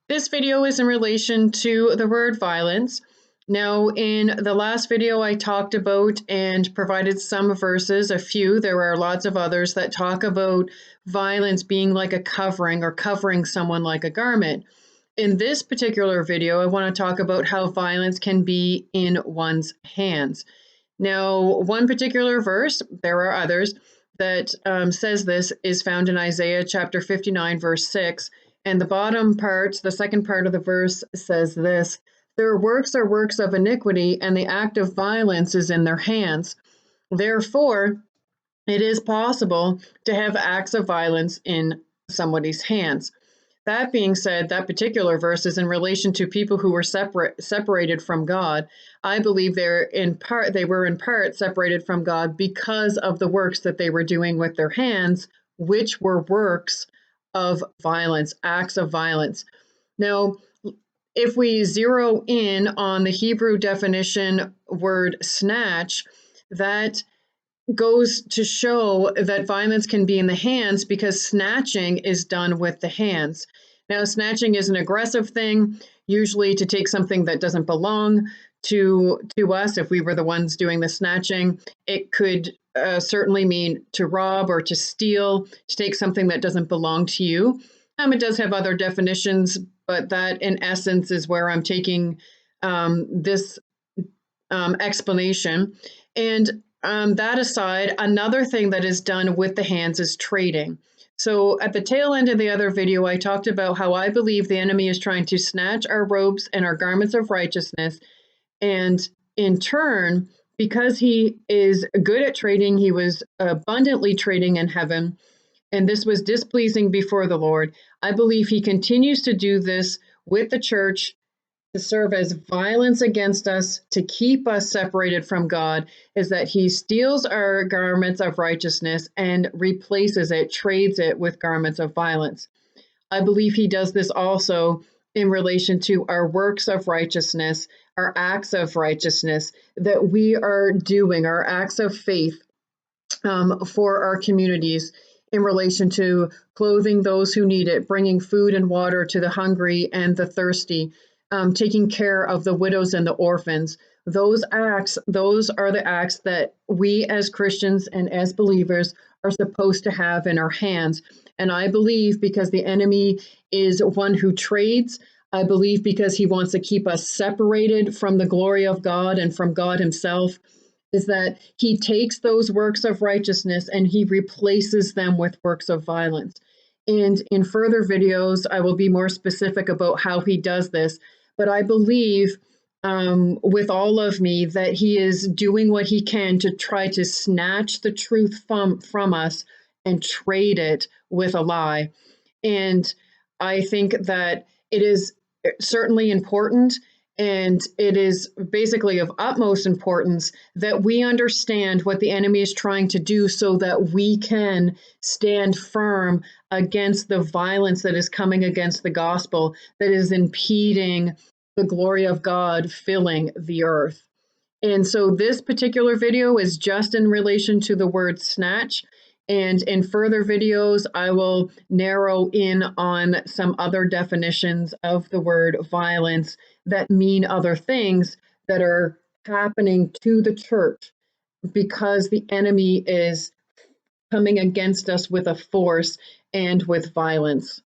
This video is in relation to the word violence. Now, in the last video, I talked about and provided some verses, a few. There are lots of others that talk about violence being like a covering or covering someone like a garment. In this particular video, I want to talk about how violence can be in one's hands. Now, one particular verse, there are others, that says this is found in Isaiah chapter 59, verse 6. And the bottom part, the second part of the verse says this: their works are works of iniquity, and the act of violence is in their hands. Therefore, it is possible to have acts of violence in somebody's hands. That being said, that particular verse is in relation to people who were separated from God. I believe they were in part separated from God because of the works that they were doing with their hands, which were works of violence, acts of violence. Now, if we zero in on the Hebrew definition word snatch, that goes to show that violence can be in the hands because snatching is done with the hands. Now, snatching is an aggressive thing, usually to take something that doesn't belong to us. If we were the ones doing the snatching, it could certainly mean to rob or to steal, to take something that doesn't belong to you. It does have other definitions, but that in essence is where I'm taking this explanation. And that aside, another thing that is done with the hands is trading. So at the tail end of the other video, I talked about how I believe the enemy is trying to snatch our robes and our garments of righteousness. And in turn, because he is good at trading, he was abundantly trading in heaven, and this was displeasing before the Lord. I believe he continues to do this with the church to serve as violence against us, to keep us separated from God, is that he steals our garments of righteousness and replaces it, trades it with garments of violence. I believe he does this also in relation to our works of righteousness, our acts of righteousness that we are doing, our acts of faith for our communities in relation to clothing those who need it, bringing food and water to the hungry and the thirsty, taking care of the widows and the orphans. Those acts, those are the acts that we as Christians and as believers are supposed to have in our hands. And I believe because the enemy is one who trades, I believe because he wants to keep us separated from the glory of God and from God himself, is that he takes those works of righteousness and he replaces them with works of violence. And in further videos, I will be more specific about how he does this. But I believe with all of me that he is doing what he can to try to snatch the truth from us and trade it with a lie. And I think that it is certainly important, and it is basically of utmost importance that we understand what the enemy is trying to do so that we can stand firm against the violence that is coming against the gospel, that is impeding the glory of God filling the earth. And so this particular video is just in relation to the word snatch. And in further videos, I will narrow in on some other definitions of the word violence that mean other things that are happening to the church because the enemy is coming against us with a force and with violence.